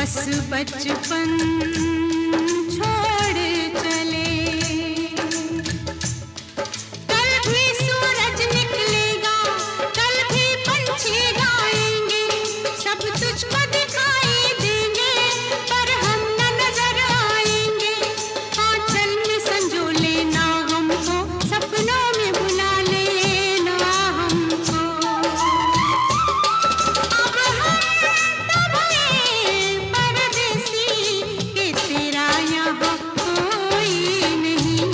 बस बचपन छोड़ चले। कल भी सूरज निकलेगा, कल भी पंछी गाएंगे, सब तुझको दिखाई देंगे, पर हम न नजर आएंगे। आंचल में संजो लेना हमको, सपनों में बुला लेना हमको। अब हम तब परदेसी के तेरा यहाँ कोई नहीं,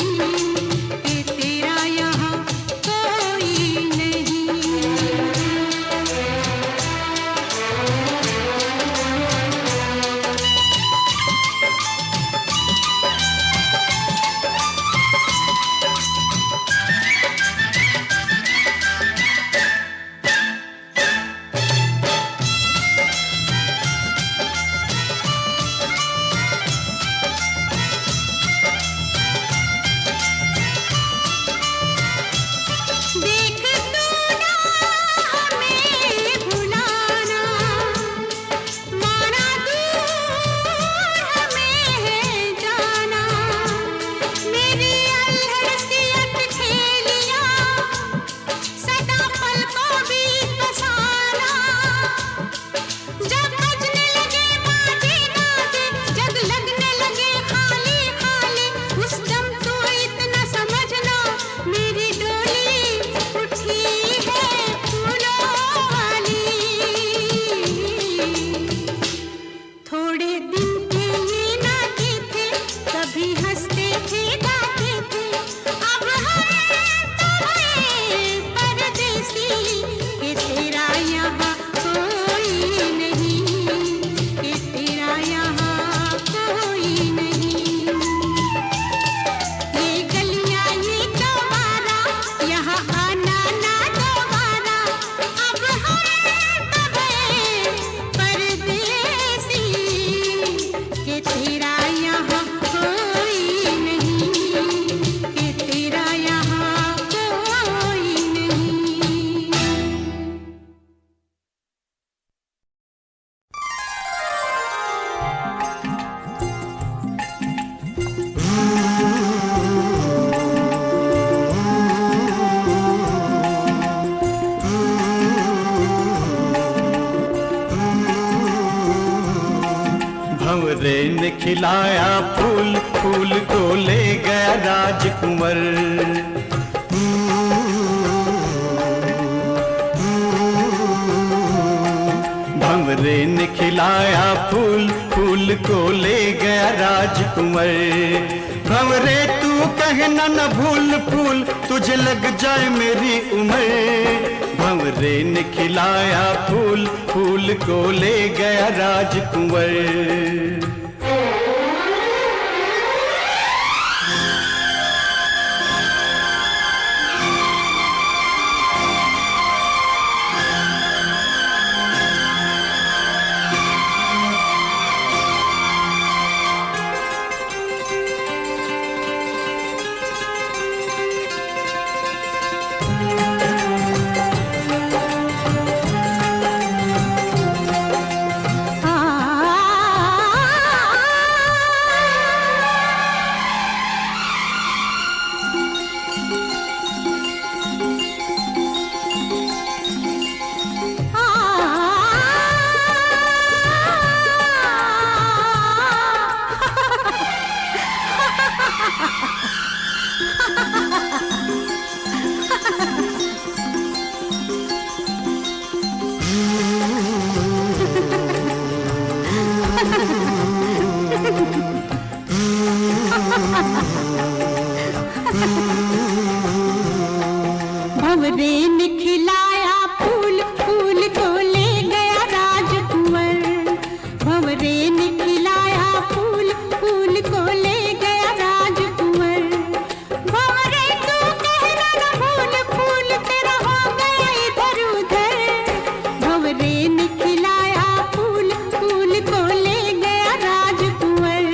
के तेरा यहाँ कोई नहीं। देख तू ना हमें भुलाना, माना दूर हमें है जाना। मेरी अल्हड़ सी अटखेलियाँ सदा पलकों बीच बसाना। जब बजने लगे बाजे गाजे, जग लगने लगे खाली खाली, उस दम तो इतना समझना मेरी डोली उठी है फूलों वाली। थोड़े दिन के ये नाते थे, कभी हंसते थे गाते थे, अब हम तो हैं परदेसी के तेरा यहाँ कोई नहीं, के तेरा यहाँ कोई नहीं। ये गलियाँ ये चौबारा, यहाँ आना ना दोबारा, अब हम तब हैं परदेसी के तेरा यहाँ कोई नहीं, के तेरा यहाँ कोई नहीं। भंवरे ने खिलाया फूल, फूल को ले गया राजकुंवर। भंवरे ने खिलाया फूल, फूल को ले गया राजकुंवर। भंवरे तू कहना न भूल फूल, तुझे लग जाए मेरी उम्र। भंवरे ने खिलाया फूल, फूल को ले गया राजकुंवर। भंवरे ने खिलाया फूल, फूल को ले गया राजकुंवर। भंवरे ने खिलाया फूल, फूल को ले गया राजकुंवर। भंवरे तू कहना न भूल फूल, तेरा हो गया इधर उधर। भंवरे ने खिलाया फूल, फूल को ले गया राजकुंवर।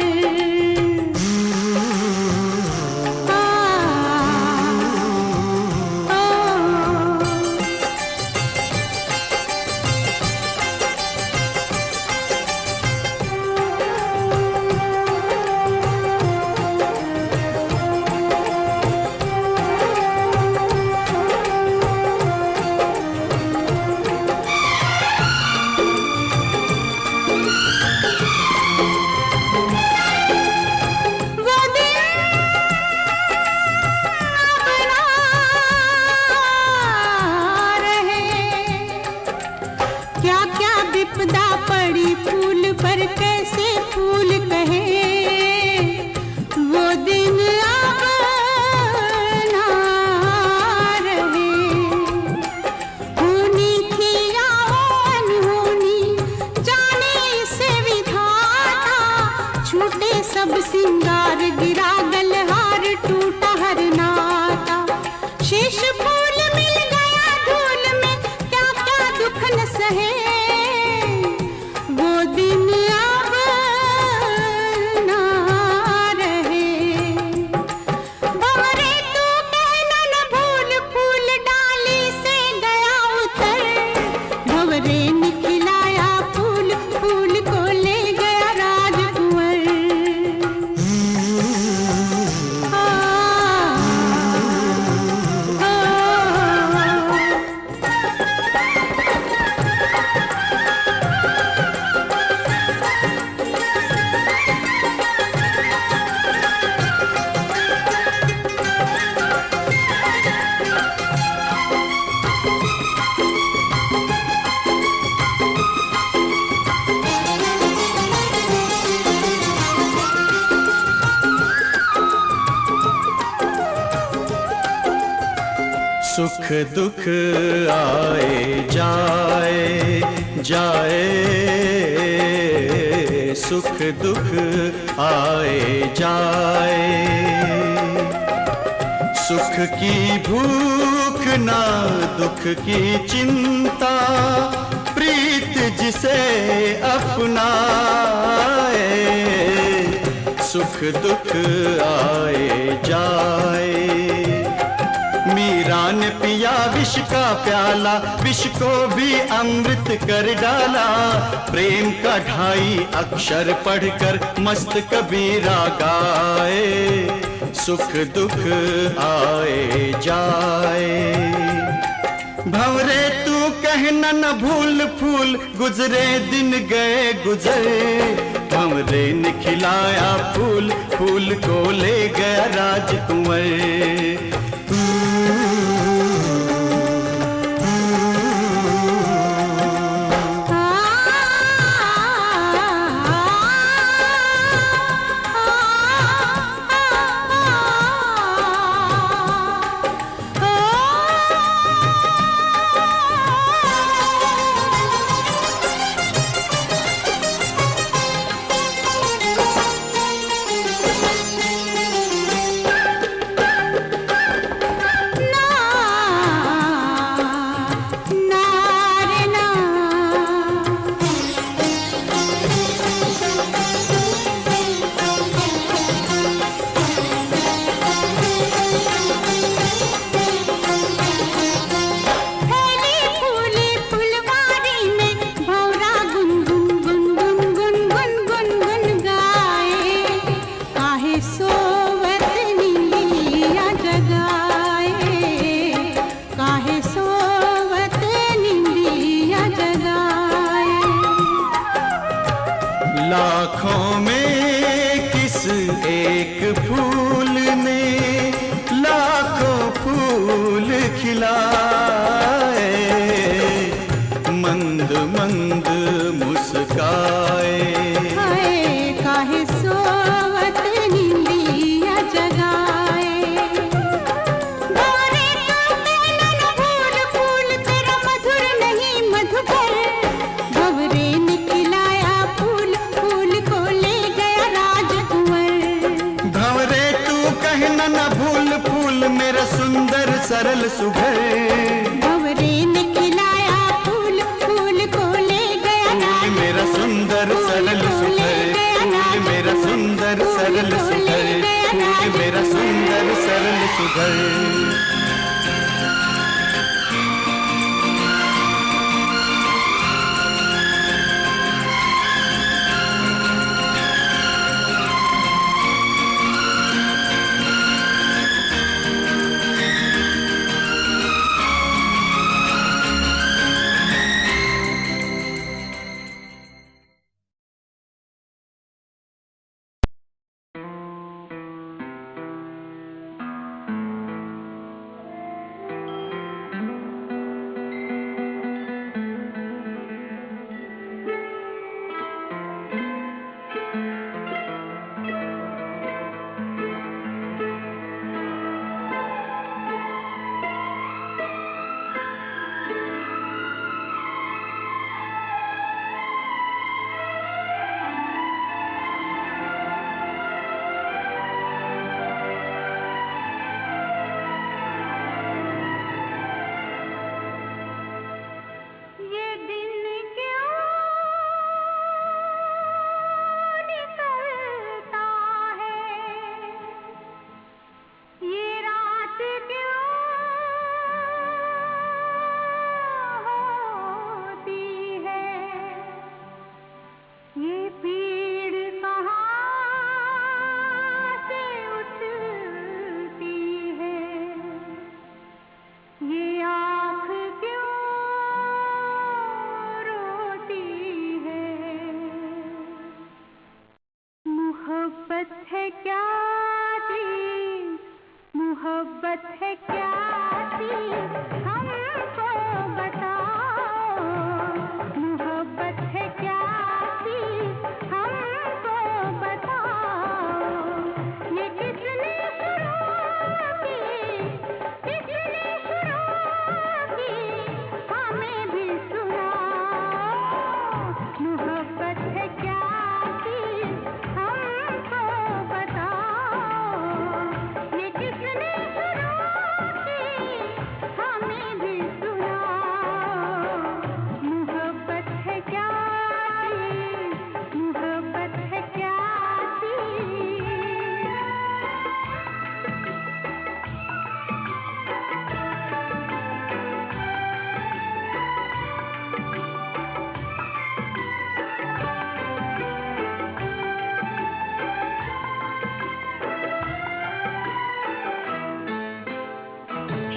पर कैसे फूल कहे, वो दिन अब ना रहे। होनी थी या अनहोनी, जाने से विधाता, छूटे सब सिंगार, गिरा गलहार, टूटा हर नाता। शेष फूल मिल गया धूल में, क्या क्या दुख न सहे, वो दिन अब ना रहे। भंवरे तू कहना न भूल, फूल डाली से गया उतर, भंवरे ने खिलाया फूल, फूल को ले गया राजकुंवर। सुख दुख आए जाए जाए, सुख दुख आए जाए, सुख की भूख ना दुख की चिंता, प्रीत जिसे अपनाए, सुख दुख आए जाए। मीरा ने पिया विष का प्याला, विष को भी अमृत कर डाला, प्रेम का 2.5 अक्षर पढ़कर मस्त कबीरा गाए, सुख दुख आए जाए। भंवरे तू कहना न भूल, फूल गुजरे दिन गए गुजर, भंवरे ने खिलाया फूल, फूल को ले गया राजकुंवर। लाखों में किस एक फूल ने लाखों फूल खिलाए, मंद मंद मुस्काए, काहे सोवत नींदिया जगाए। भंवरे तू कहना न भूल, फूल तेरा मधुर नहीं मधुकर, भंवरे ने खिलाया फूल, फूल को ले गया राजकुंवर। भंवरे तू कहना न भूल, फूल मेरा सुंदर सरल सुघर, भंवरे ने खिलाया फूल, फूल को ले गया फूल मेरा सुंदर सरल सुघर, फूल मेरा सुंदर सरल सुघर, फूल मेरा सुंदर सरल सुघर। ये पीड़ कहाँ से उठती है, ये आँख क्यों रोती है। मोहब्बत है क्या चीज़, मोहब्बत है क्या चीज़, हमको बताओ। मोहब्बत है क्या चीज़, हमको बताओ। ये किसने शुरू की, किसने शुरू की, हमें भी सुनाओ। मोहब्बत है क्या चीज़, हमको बताओ। ये किसने शुरू की, हमें भी सुनाओ। मोहब्बत है क्या चीज़, मोहब्बत है क्या चीज़।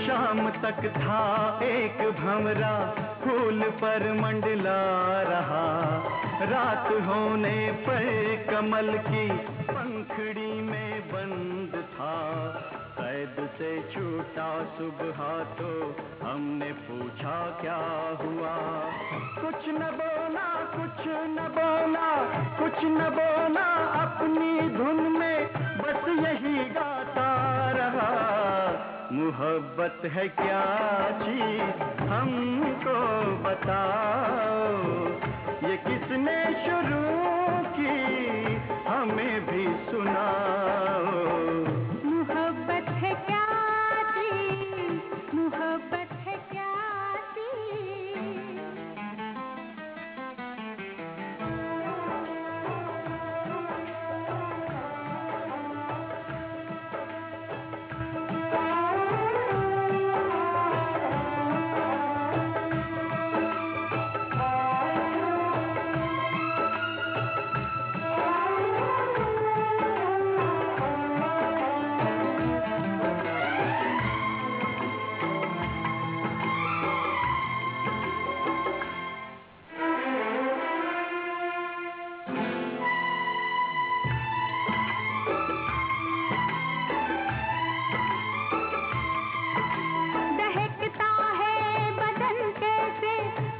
शाम तक था एक भंवरा फूल पर मंडला रहा, रात होने पर कमल की पंखड़ी में बंद था। कैद से छूटा सुबह तो हमने पूछा क्या हुआ, कुछ न बोला, कुछ न बोला, कुछ न बोला, अपनी धुन में बस यही गाता रहा। मोहब्बत है क्या चीज़, हमको बताओ। ये किसने शुरू की, हमें भी सुनाओ। मोहब्बत है क्या चीज़, मोहब्बत है क्या चीज़। दहकता है बदन कैसे,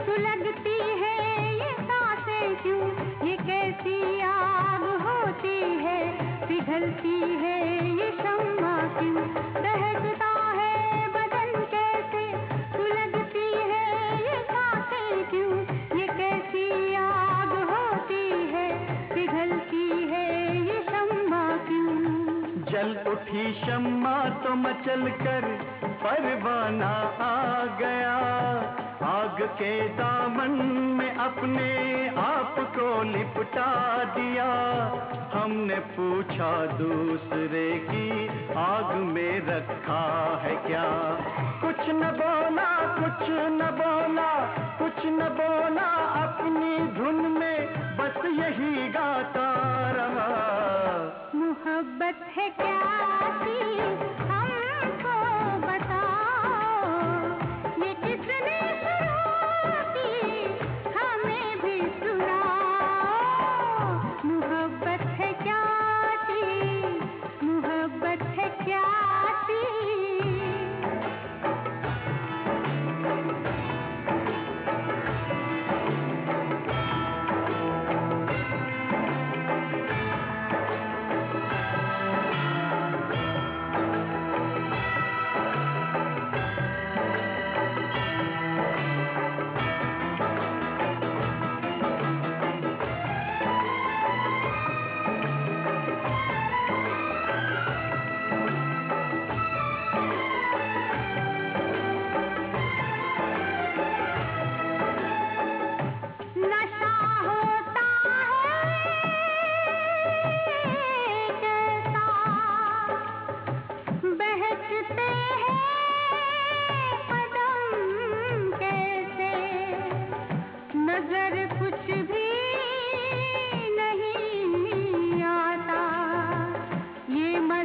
सुलगती है ये सांसें क्यों, ये कैसी आग होती है, पिघलती है ये शम्मा क्यों। दहकता है बदन कैसे, सुलगती है ये सांसें क्यों, ये कैसी आग होती है, पिघलती है ये शम्मा क्यों। जल उठी शम्मा तो मचल कर परवाना आ गया, आग के दामन में अपने आप को लिपटा दिया। हमने पूछा दूसरे की आग में रखा है क्या, कुछ न बोला, कुछ न बोला, कुछ न बोला, अपनी धुन में बस यही गाता रहा। मोहब्बत है क्या चीज़, हमको बताओ। ये किसने शुरू की, हमें भी सुनाओ। मोहब्बत है क्या चीज़, मोहब्बत है क्या चीज़।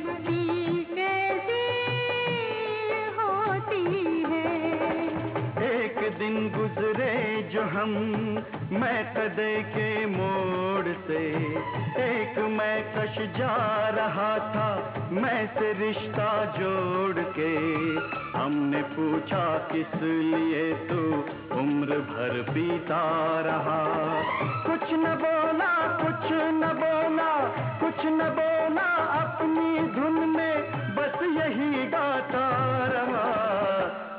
मस्ती कैसी होती है। एक दिन गुजरे जो हम मैं कदे के मोड़ से, एक मैं कश जा रहा था मैं से रिश्ता जोड़ के। हमने पूछा किस लिए तू उम्र भर बीता रहा, कुछ न बोला कुछ न बोला कुछ न बोला, अपनी धुन में बस यही गाता रहा।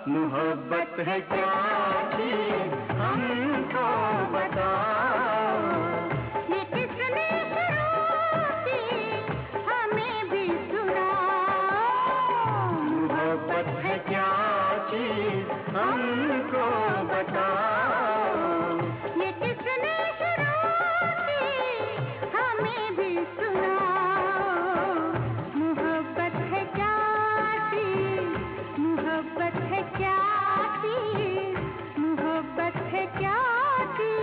मोहब्बत है क्या चीज़ हमको बताओ, ये किसने शुरू की हमें भी सुनाओ। मोहब्बत है क्या चीज़ हमको बताओ, ये किसने शुरू की हमें भी सुनाओ। मोहब्बत है क्या चीज़, मोहब्बत है क्या चीज़, मोहब्बत है क्या चीज़।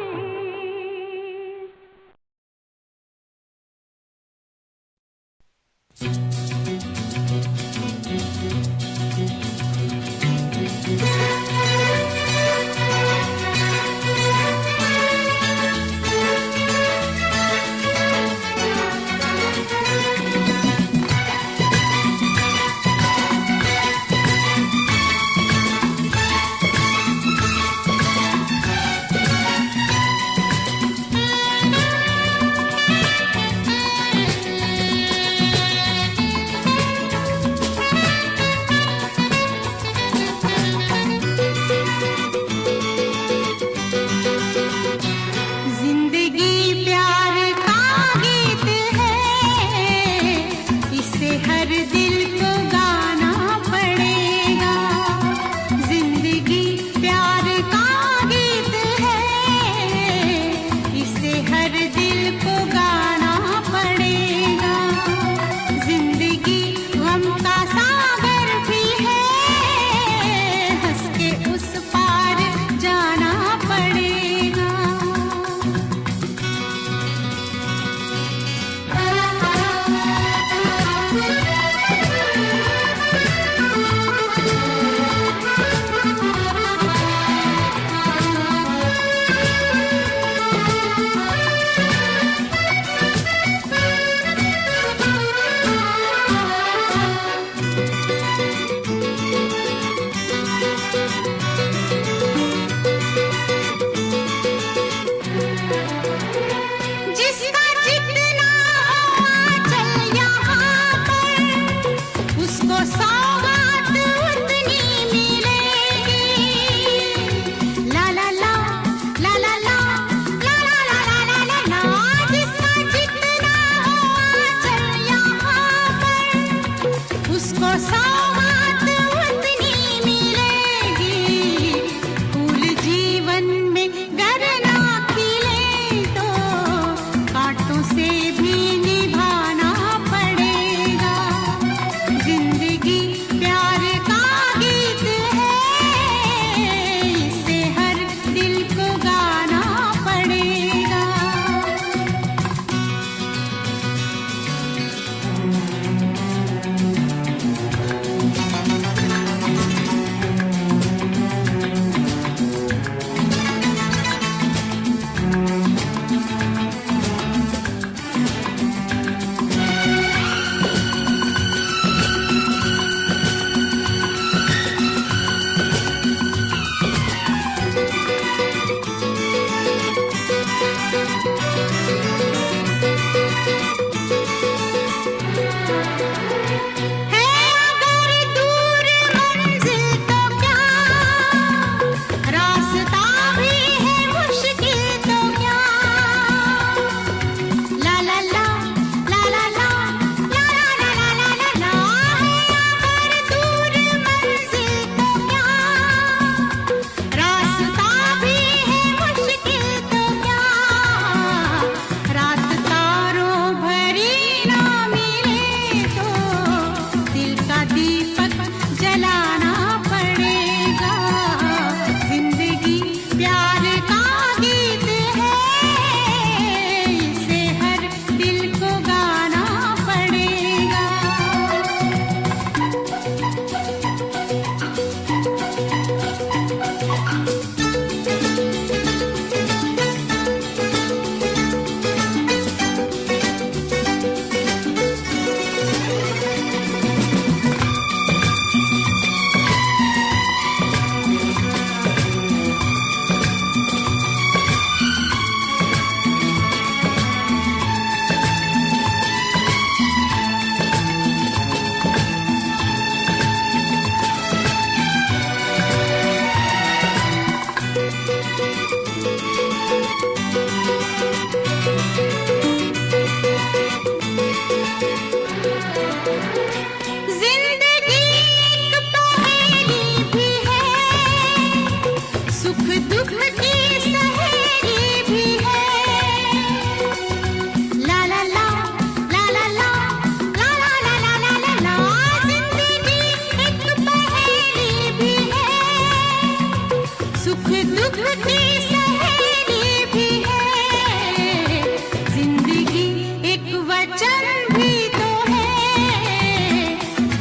एक वचन भी तो है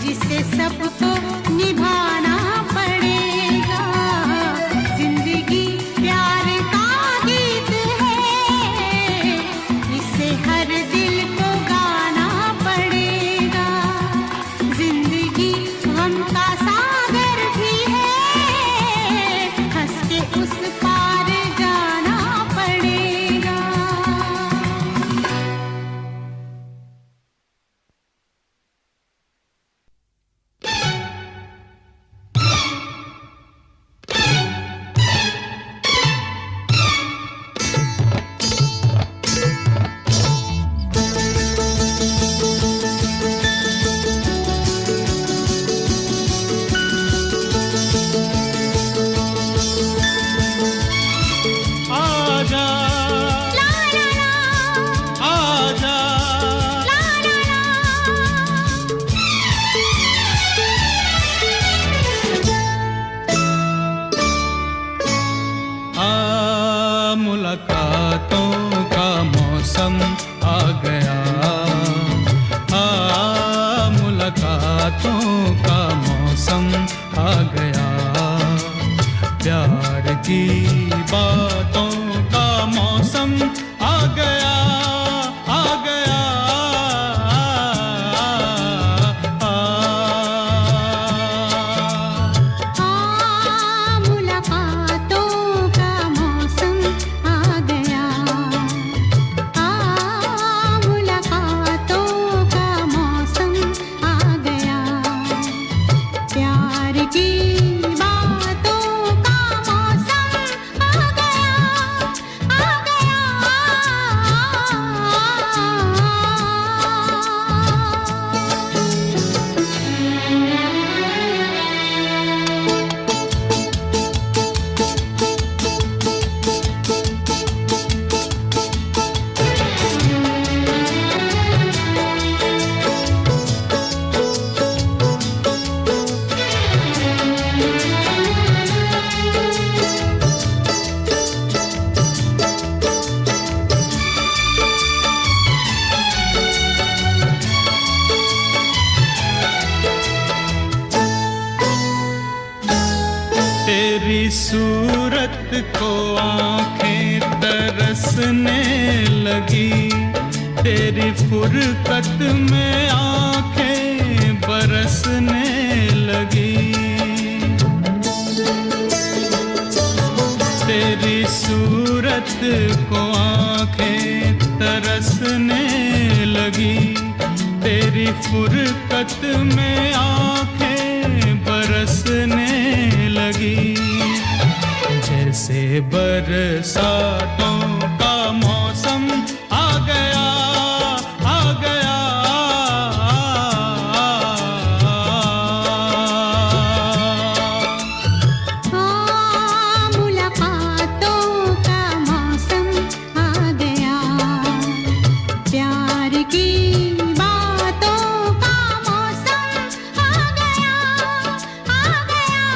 जिसे सबको निभाना पड़ेगा। जिंदगी प्यार का गीत है, इसे हर दिल को गाना पड़ेगा। जिंदगी गम का सागर भी है, हंस के उस पार जाना पड़ेगा। आजा आजा मुलाकातों का मौसम आ गया। मुलाकातों का मौसम आ गया। प्यार की बातों का मौसम आ गया, आ गया। मुलाकातों का मौसम आ गया। मुलाकातों का मौसम आ गया। प्यार की बातों का मौसम आ गया, आ गया। तेरी सूरत को आंखें तरसने लगी। तेरी फुरकत में आंखें बरसने लगी। तेरी सूरत को आंखें तरसने लगी। तेरी फुरकत में आंखें बरसने लगी। जैसे बरसातों का मौसम आ गया, आ गया। मुलाकातों का मौसम आ गया। प्यार की बातों का मौसम आ गया, आ गया।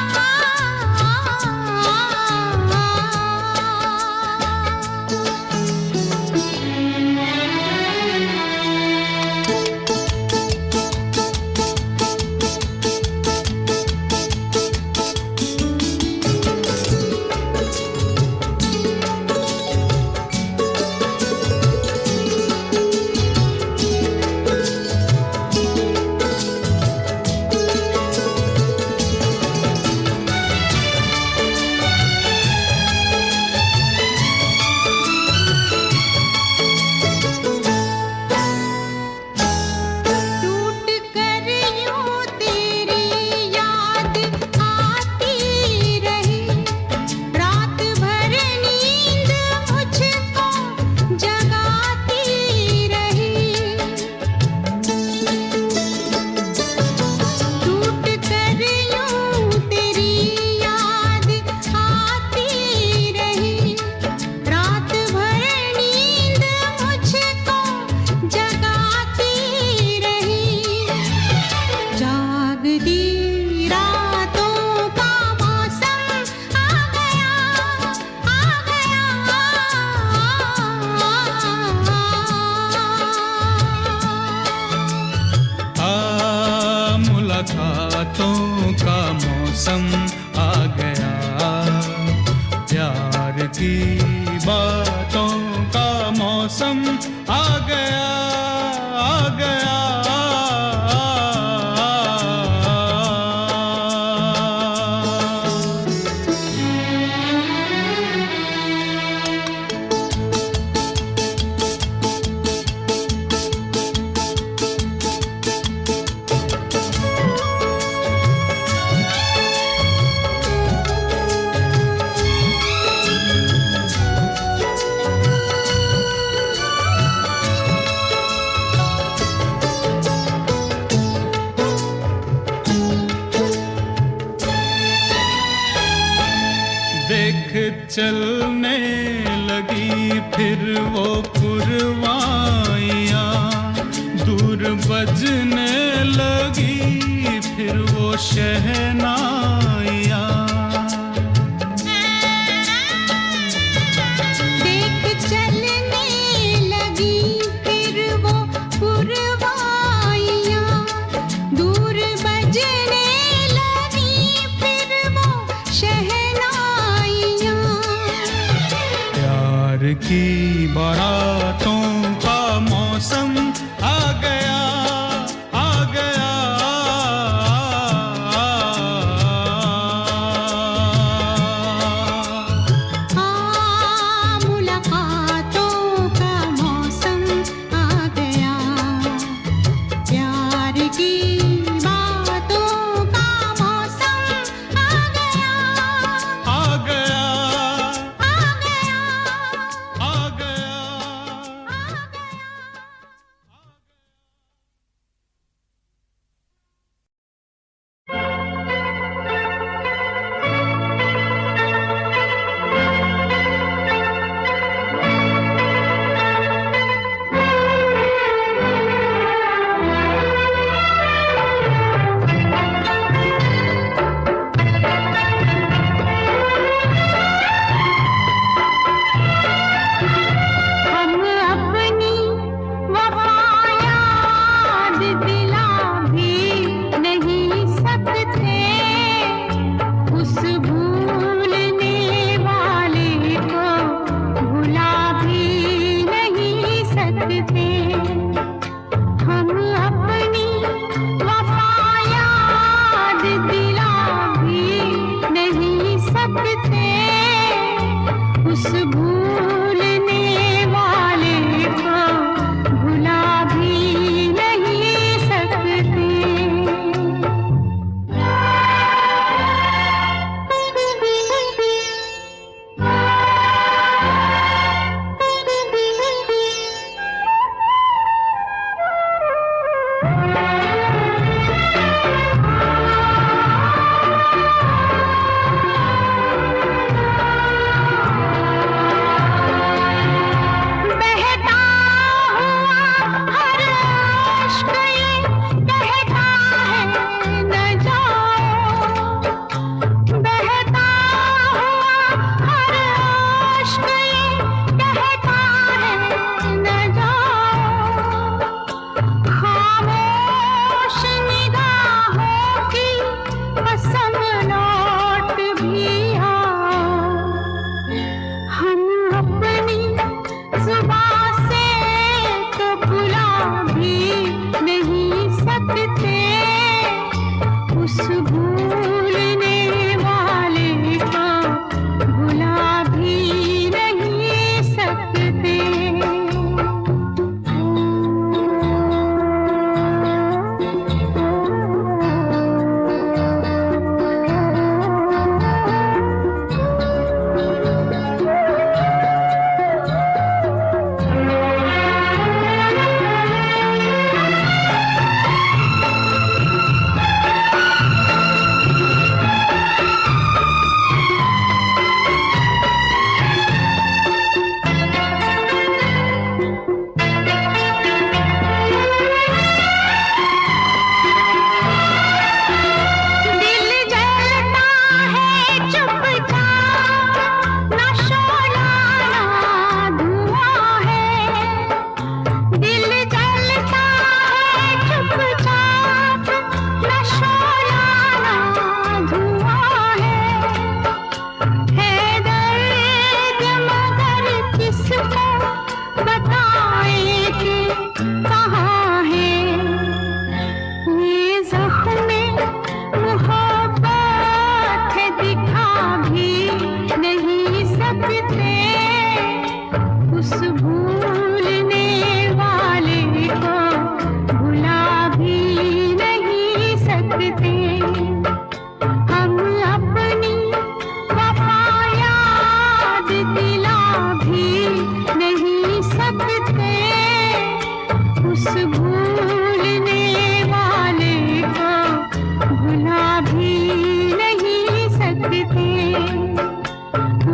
चलने लगी फिर वो पुरवाइयाँ, दूर बजने लगी फिर वो शहनाइयाँ। की बारातों का मौसम आ गया, आ गया। मुलाकातों का मौसम आ गया, प्यार की बातों का मौसम आ गया, आ गया।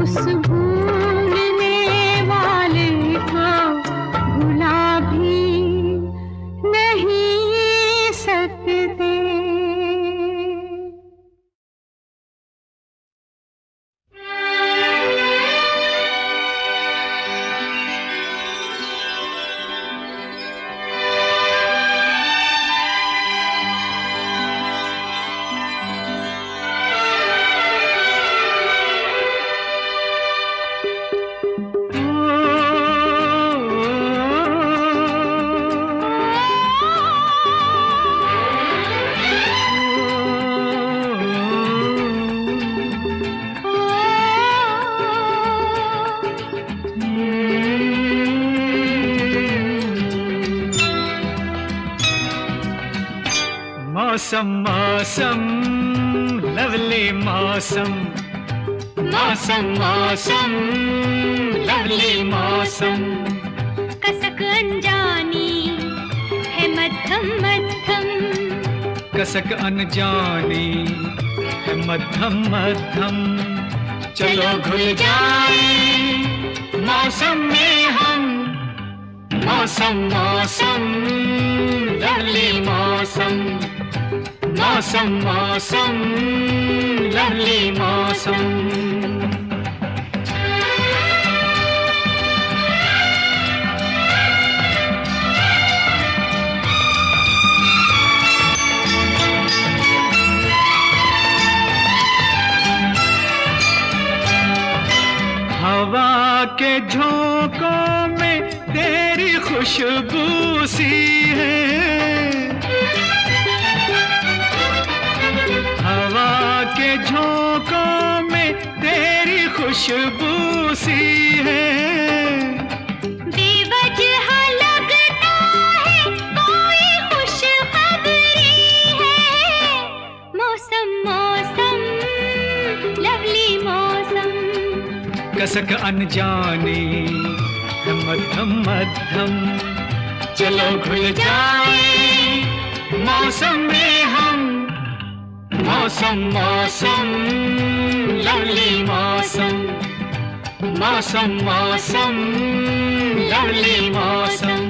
उस मौसम मौसम लवली मौसम, मौसम मौसम लवली मौसम। कसक अनजानी है मध्यम मध्यम, कसक अनजानी है मध्यम मध्यम। चलो घुल जाए मौसम में हम, मौसम मौसम लवली मौसम, मौसम मौसम लवली मौसम। हवा के झोंकों में तेरी खुशबू सी है, हवा के झोंकों में तेरी खुशबू सी है। बेवजह लगता है कोई खुशखबरी है, मौसम मौसम लवली मौसम। कसक अनजानी है मध्यम मध्यम। चलो घुल जाए मौसम में हम, मौसम मौसम लवली मौसम, मौसम मौसम लवली मौसम।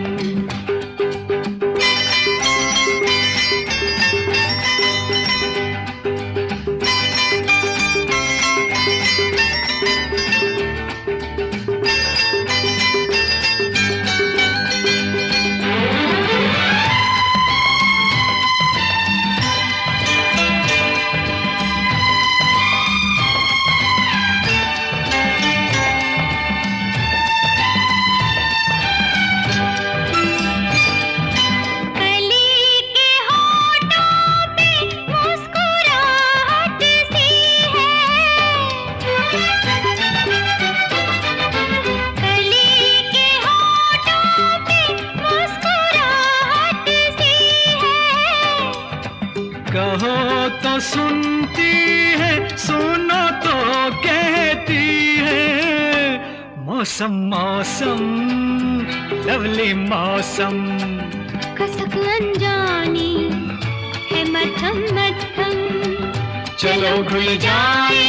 कहो तो सुनती है, सुनो तो कहती है, मौसम मौसम लवली मौसम। कसक अनजानी है मध्यम मध्यम। चलो घुल जाए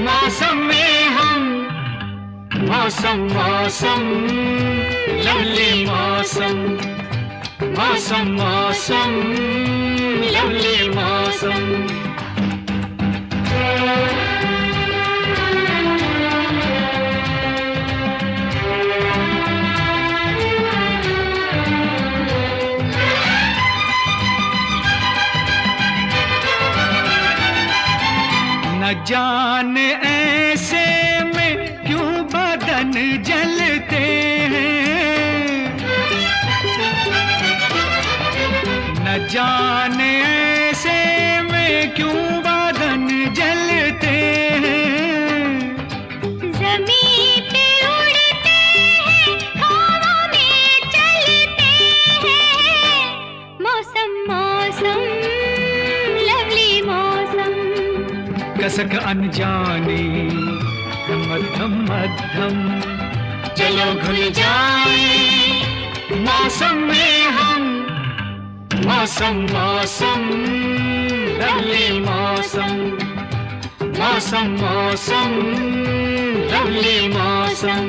मौसम में हम, मौसम मौसम लवली मौसम, मौसम मौसम लवली मौसम। न जाने ऐसे में क्यों बदन जलते हैं, न जाने ऐसे में क्यों बदन जलते हैं। ज़मीं पे उड़ते हैं, हवा में चलते हैं, मौसम मौसम लवली मौसम। कसक अनजानी है मध्यम मध्यम। चलो घुल जाए मौसम में हम, मौसम मौसम लवली मौसम, मौसम मौसम लवली मौसम।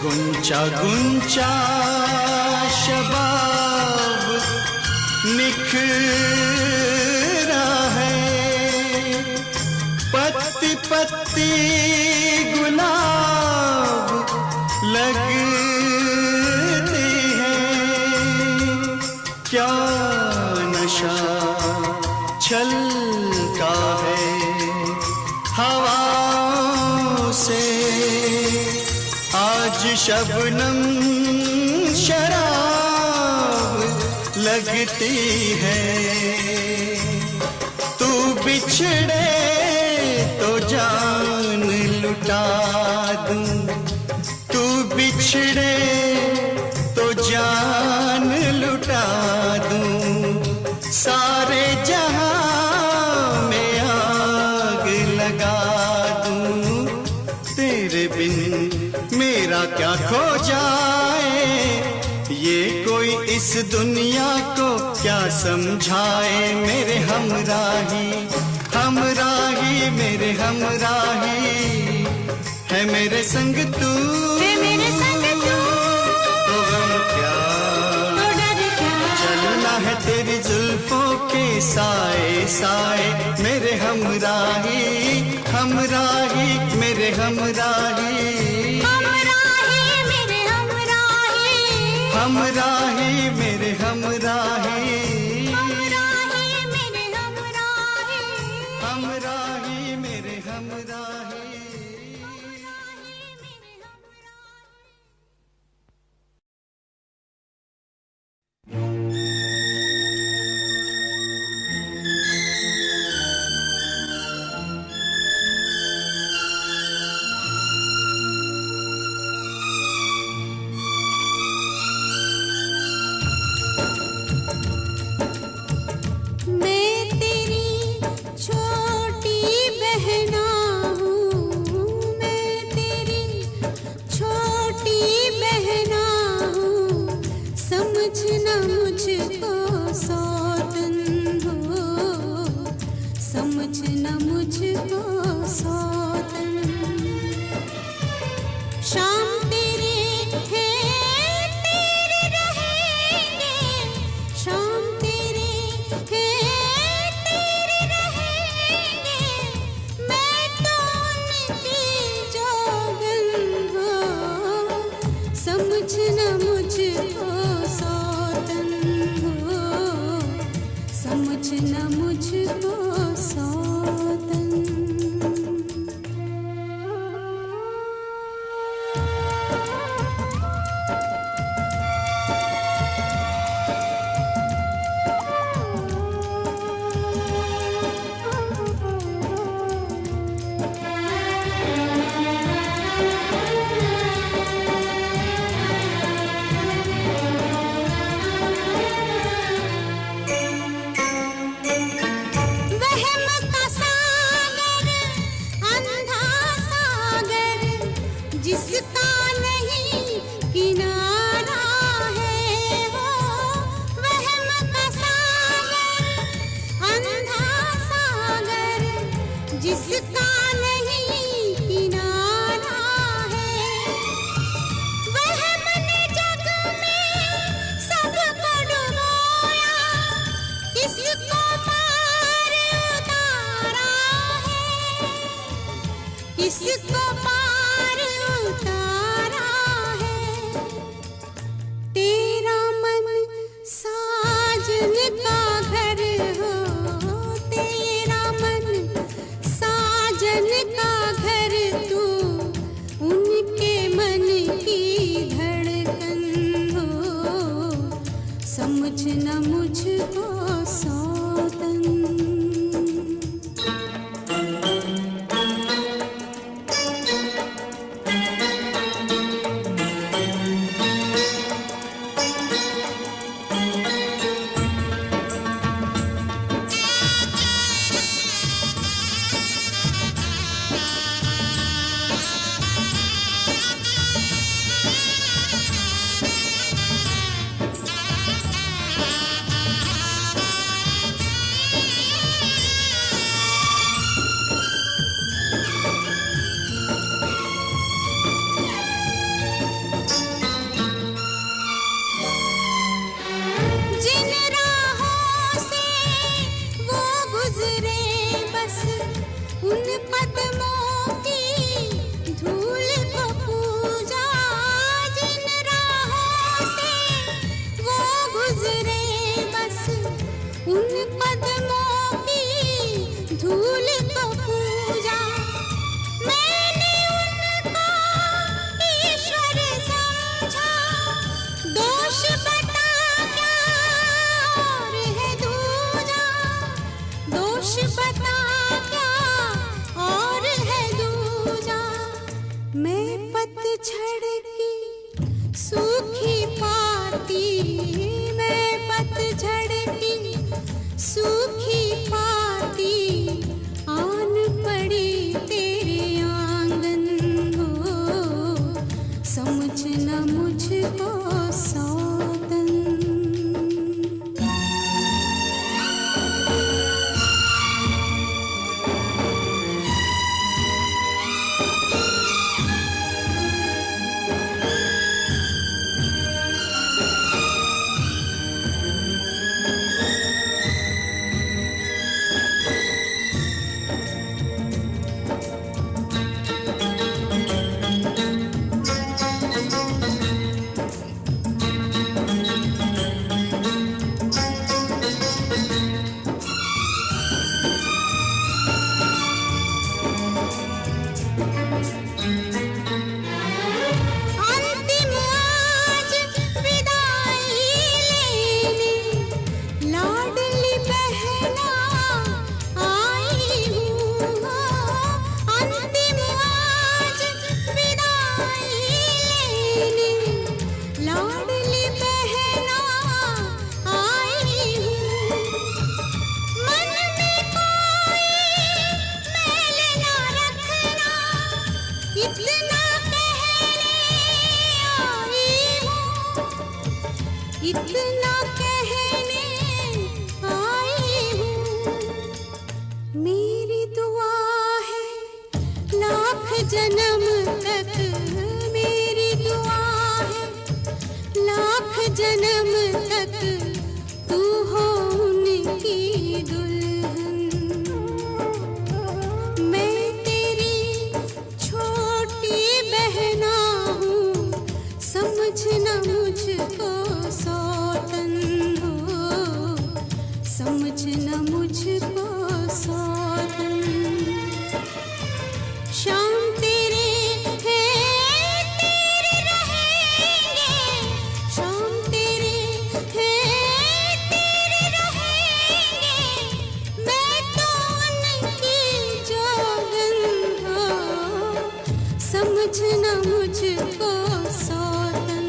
गुंचा गुंचा शबाब निखरा है, पत्ती पत्ती गुलाब लगती है। क्या नशा छलका है हवाओं से, आज शबनम शराब लगती है। तू बिछड़े तो जान लुटा दूं, तू बिछड़े तो जान लुटा दूं, सारे जहां में आग लगा दूं। तेरे बिन मेरा क्या खो जाए, ये कोई इस दुनिया को क्या समझाए। मेरे हमराही हमराही मेरे हमराही, है मेरे संग तू, है मेरे संग तू, तो गम क्या, तो डर क्या, चलना है तेरी जुल्फों के साए साए। मेरे हमराही हमराही मेरे हमराही, हमराही मेरे हमराही, हमराही मेरे हमराही, हमराही मेरे हमराही, हमराही मेरे हमराही। मैं तेरी छोटी बहना हूँ, मैं तेरी छोटी बहना हूँ, समझना मुझको सौतन हो, समझना मुझको सौतन। शाम तेरे हैं तेरे रहेंगे, शाम तेरे हैं तेरे रहेंगे, मैं तो उनकी जोगन हो, समझना मुझको सौतन हो, समझना मुझको सौतन। वहम का सागर, अंधा सागर, जिसका नहीं किनारा है वो। वहम का सागर, अंधा सागर, जिसका नहीं किनारा है। वहम ने जग में सबको डुबोया, किसको पार उतारा है, किसको पार उतारा है। तेरा मन साजन का घर हो, तेरा मन साजन का घर, तू उनके मन की धड़कन हो, समझना मुझको सौतन। जिन राहों से वो गुजरे, बस उन कदमों की धूल को पूजा। जिन राहों से वो गुजरे, बस उन कदमों की धूल को पूजा। मैंने उनको ईश्वर समझा, दोष बता क्या जोश बता क्या और है दूजा, मैं पतझड़ की सूखी पाती, मैं पतझड़ की सूखी पाती, आन पड़ी तेरे आंगन हो, समझ न मुझको सौतन। इतना कहने आई हूँ, मेरी दुआ है लाख जन्म तक, मेरी दुआ है लाख जन्म तक, तू हो उनकी दुल्हन। मैं तेरी छोटी बहना हूँ, समझना मुझको सौतन हो, समझना मुझको सौतन। शाम तेरे हैं तेरे रहेंगे, शाम तेरे हैं तेरे रहेंगे, मैं तो उनकी जोगन हो, समझना मुझको सौतन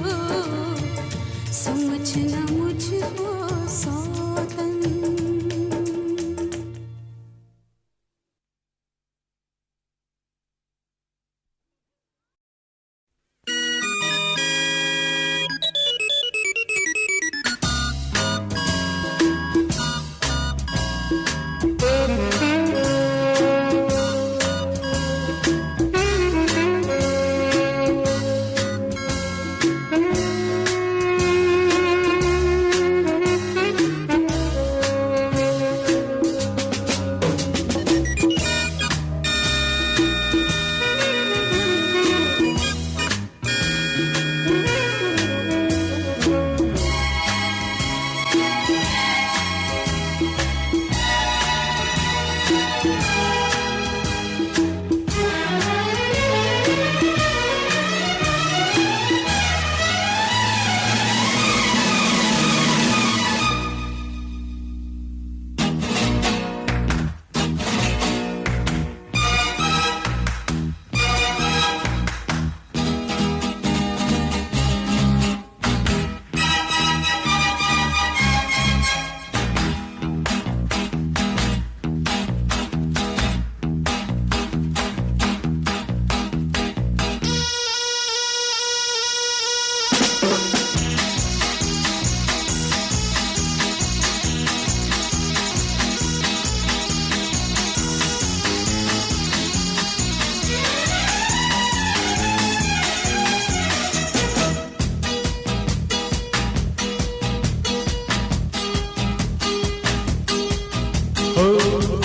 हो, समझना मुझको सौतन।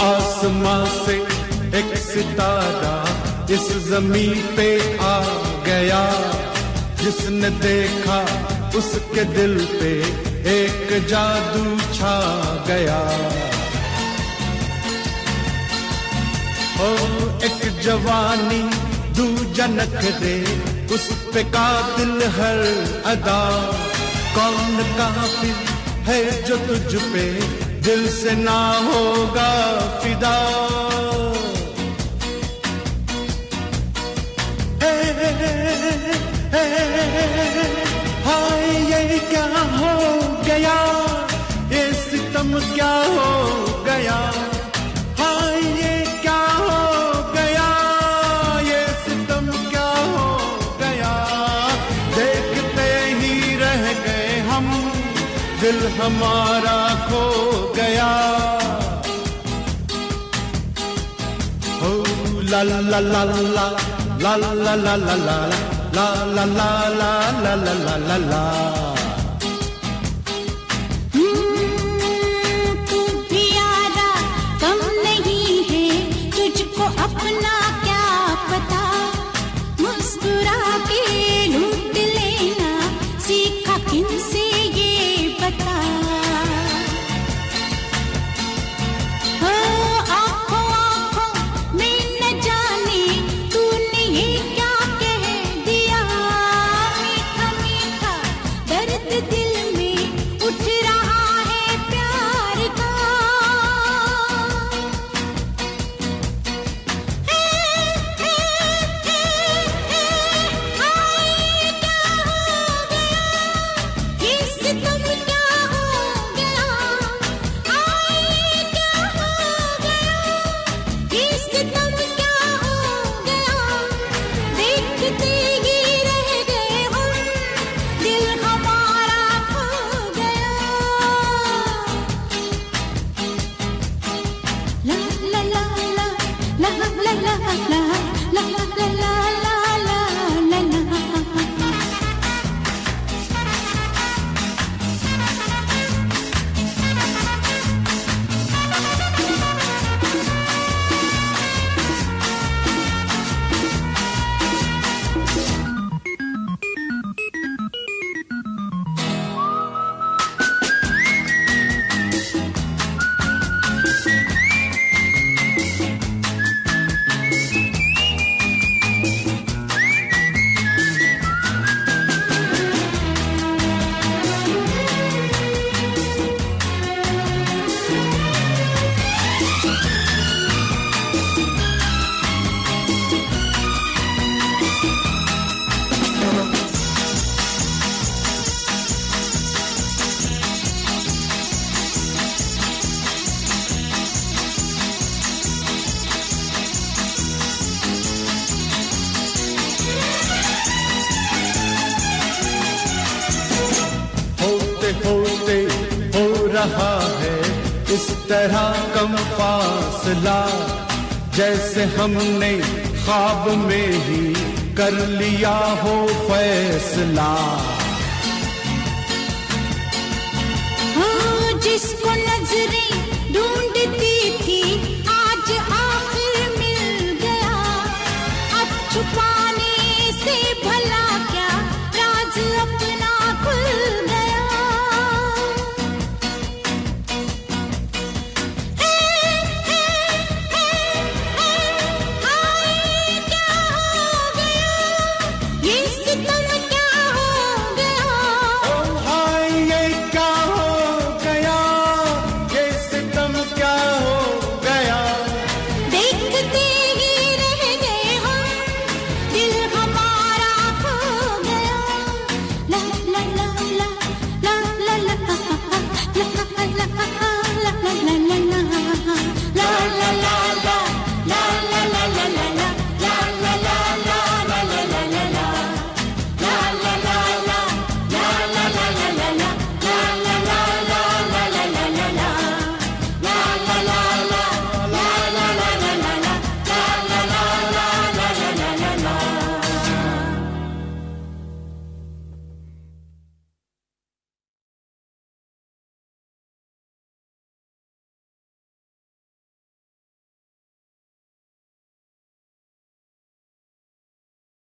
आसमां से एक सितारा इस जमीन पे आ गया, जिसने देखा उसके दिल पे एक जादू छा गया। ओ एक जवानी दूजा नखरे, उस पे कातिल हर अदा, कौन काफिर है जो तुझ पे दिल से ना होगा फिदा। हाय ये क्या हो गया, ये सितम क्या हो गया, हाय ये क्या हो गया, ये सितम क्या हो गया। देखते ही रह गए हम, दिल हमारा खो गया। हो ला ला ला ला ला ला ला ला ला ला ला ला ला ला ला ला ला। तू भी यारा कम नहीं है, तुझको अपना क्या पता। मुस्कुरा के लूट लेना सीखा किनसे ये बता। आँखों आँखों में न जाने तूने ये क्या कह दिया। मीठा मीठा दर्द दिल में उठ रहा है प्यार का। ये सितम क्या हो गया, आए क्या हो गया, ये सितम क्या हो गया। देखते ही रह गए हम, दिल हमारा खो गया। ला ला ला ला ला ला ला ला ला ला ला ला ला ला। होते होते हो रहा है इस तरह कम फासला, जैसे हमने ख्वाब में ही कर लिया हो फैसला। जिसको